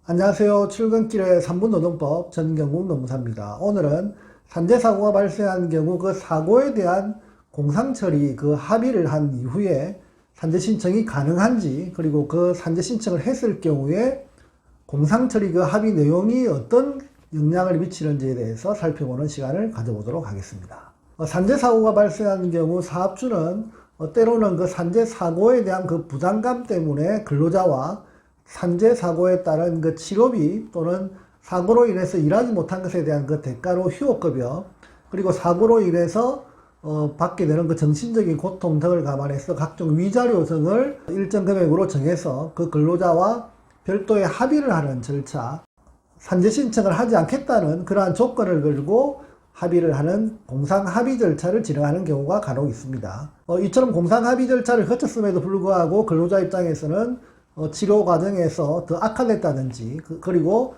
안녕하세요. 출근길의 3분 노동법 전경국 노무사입니다. 오늘은 산재사고가 발생한 경우 그 사고에 대한 공상처리 그 합의를 한 이후에 산재 신청이 가능한지, 그리고 그 산재 신청을 했을 경우에 공상처리 그 합의 내용이 어떤 영향을 미치는지에 대해서 살펴보는 시간을 가져보도록 하겠습니다. 산재사고가 발생한 경우 사업주는 때로는 그 산재사고에 대한 그 부담감 때문에 근로자와 산재사고에 따른 그 치료비 또는 사고로 인해서 일하지 못한 것에 대한 그 대가로 휴업급여, 그리고 사고로 인해서 받게 되는 그 정신적인 고통 등을 감안해서 각종 위자료 등을 일정 금액으로 정해서 그 근로자와 별도의 합의를 하는 절차, 산재 신청을 하지 않겠다는 그러한 조건을 걸고 합의를 하는 공상합의 절차를 진행하는 경우가 간혹 있습니다. 이처럼 공상합의 절차를 거쳤음에도 불구하고 근로자 입장에서는 치료 과정에서 더 악화됐다든지, 그리고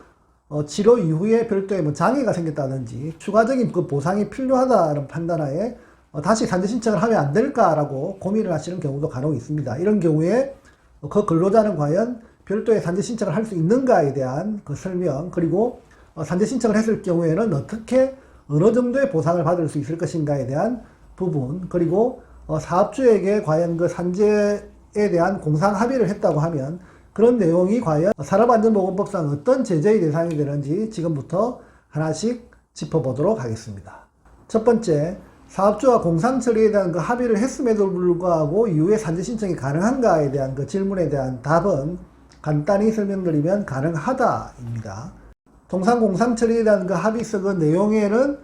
치료 이후에 별도의 뭐 장애가 생겼다든지 추가적인 그 보상이 필요하다는 판단하에 다시 산재 신청을 하면 안 될까라고 고민을 하시는 경우도 간혹 있습니다. 이런 경우에 그 근로자는 과연 별도의 산재 신청을 할 수 있는가에 대한 그 설명, 그리고 산재 신청을 했을 경우에는 어떻게 어느 정도의 보상을 받을 수 있을 것인가에 대한 부분, 그리고 사업주에게 과연 그 산재에 대한 공상 합의를 했다고 하면 그런 내용이 과연 산업안전보건법상 어떤 제재의 대상이 되는지 지금부터 하나씩 짚어보도록 하겠습니다. 첫 번째, 사업주와 공상처리에 대한 그 합의를 했음에도 불구하고 이후에 산재 신청이 가능한가에 대한 그 질문에 대한 답은 간단히 설명드리면 가능하다입니다. 통상 공상처리에 대한 그 합의서 그 내용에는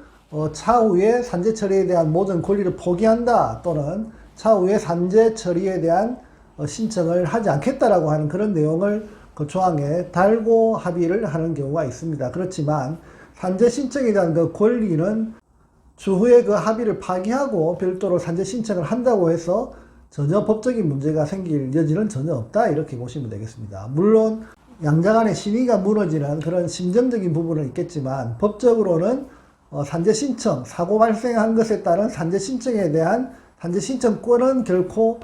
차후에 산재 처리에 대한 모든 권리를 포기한다 또는 차후에 산재 처리에 대한 신청을 하지 않겠다라고 하는 그런 내용을 그 조항에 달고 합의를 하는 경우가 있습니다. 그렇지만 산재 신청에 대한 그 권리는 추후에 그 합의를 파기하고 별도로 산재 신청을 한다고 해서 전혀 법적인 문제가 생길 여지는 전혀 없다, 이렇게 보시면 되겠습니다. 물론 양자 간의 신의가 무너지는 그런 심정적인 부분은 있겠지만 법적으로는 산재 신청, 사고 발생한 것에 따른 산재 신청에 대한 산재 신청권은 결코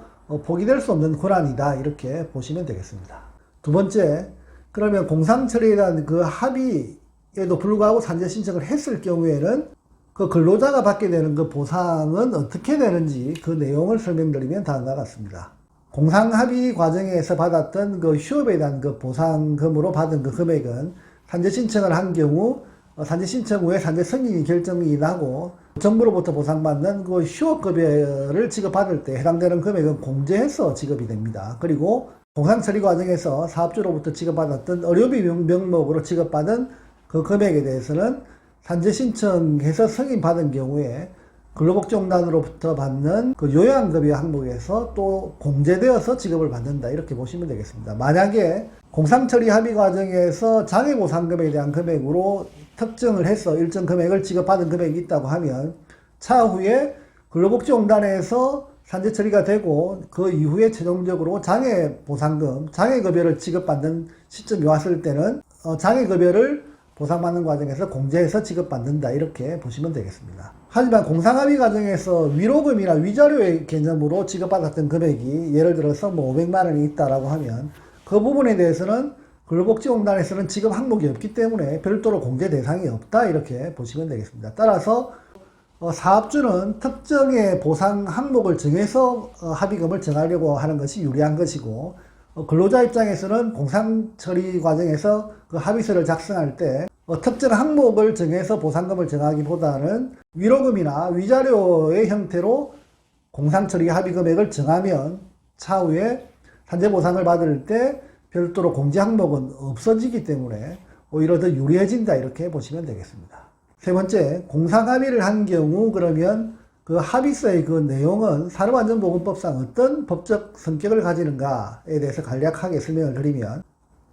포기될 수 없는 권한이다, 이렇게 보시면 되겠습니다. 두 번째, 그러면 공상처리에 대한 그 합의에도 불구하고 산재 신청을 했을 경우에는 그 근로자가 받게 되는 그 보상은 어떻게 되는지 그 내용을 설명드리면 다음과 같습니다. 공상합의 과정에서 받았던 그 휴업에 대한 그 보상금으로 받은 그 금액은 산재 신청을 한 경우 산재 신청 후에 산재 승인이 결정이 나고 정부로부터 보상받는 그 휴업급여를 지급받을 때 해당되는 금액은 공제해서 지급이 됩니다. 그리고 공상처리 과정에서 사업주로부터 지급받았던 의료비 명목으로 지급받은 그 금액에 대해서는 산재 신청해서 승인받은 경우에 근로복지공단으로부터 받는 그 요양급여 항목에서 또 공제되어서 지급을 받는다, 이렇게 보시면 되겠습니다. 만약에 공상처리 합의 과정에서 장애보상금에 대한 금액으로 특정을 해서 일정 금액을 지급받은 금액이 있다고 하면 차후에 근로복지공단에서 산재 처리가 되고 그 이후에 최종적으로 장애보상금, 장애급여를 지급받는 시점이 왔을 때는 장애급여를 보상받는 과정에서 공제해서 지급받는다, 이렇게 보시면 되겠습니다. 하지만 공상합의 과정에서 위로금이나 위자료의 개념으로 지급받았던 금액이 예를 들어서 뭐 500만 원이 있다라고 하면 그 부분에 대해서는 근로복지공단에서는 지급 항목이 없기 때문에 별도로 공제 대상이 없다, 이렇게 보시면 되겠습니다. 따라서 사업주는 특정의 보상 항목을 정해서 합의금을 정하려고 하는 것이 유리한 것이고, 근로자 입장에서는 공상처리 과정에서 그 합의서를 작성할 때 특정 항목을 정해서 보상금을 정하기보다는 위로금이나 위자료의 형태로 공상처리 합의 금액을 정하면 차후에 산재보상을 받을 때 별도로 공제 항목은 없어지기 때문에 오히려 더 유리해진다, 이렇게 보시면 되겠습니다. 세 번째, 공상합의를 한 경우 그러면 그 합의서의 그 내용은 산업안전보건법상 어떤 법적 성격을 가지는가에 대해서 간략하게 설명을 드리면,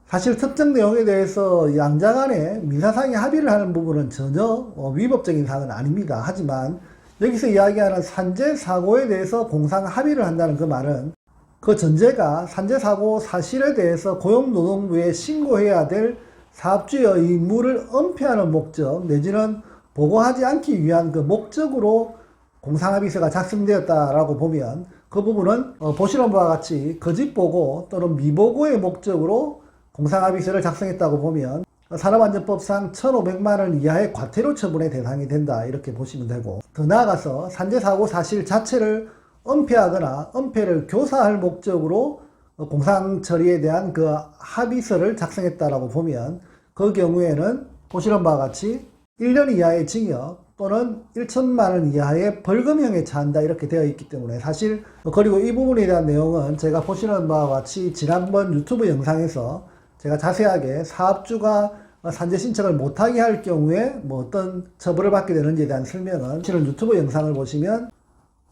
사실 특정 내용에 대해서 양자 간에 민사상의 합의를 하는 부분은 전혀 위법적인 사항은 아닙니다. 하지만 여기서 이야기하는 산재사고에 대해서 공상 합의를 한다는 그 말은 그 전제가 산재사고 사실에 대해서 고용노동부에 신고해야 될 사업주의 의무를 은폐하는 목적 내지는 보고하지 않기 위한 그 목적으로 공상합의서가 작성되었다라고 보면 그 부분은 보시는 바와 같이 거짓보고 또는 미보고의 목적으로 공상합의서를 작성했다고 보면 산업안전법상 1,500만 원 이하의 과태료 처분의 대상이 된다 이렇게 보시면 되고, 더 나아가서 산재사고 사실 자체를 은폐하거나 은폐를 교사할 목적으로 공상처리에 대한 그 합의서를 작성했다라고 보면 그 경우에는 보시는 바와 같이 1년 이하의 징역 또는 1천만 원 이하의 벌금형에 처한다 이렇게 되어 있기 때문에, 사실 그리고 이 부분에 대한 내용은 제가 보시는 바와 같이 지난번 유튜브 영상에서 제가 자세하게 사업주가 산재 신청을 못하게 할 경우에 뭐 어떤 처벌을 받게 되는지에 대한 설명은 실은 유튜브 영상을 보시면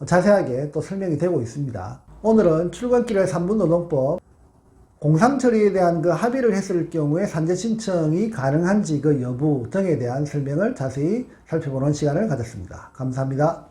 자세하게 또 설명이 되고 있습니다. 오늘은 출근길의 3분 노동법 공상처리에 대한 그 합의를 했을 경우에 산재 신청이 가능한지 그 여부 등에 대한 설명을 자세히 살펴보는 시간을 가졌습니다. 감사합니다.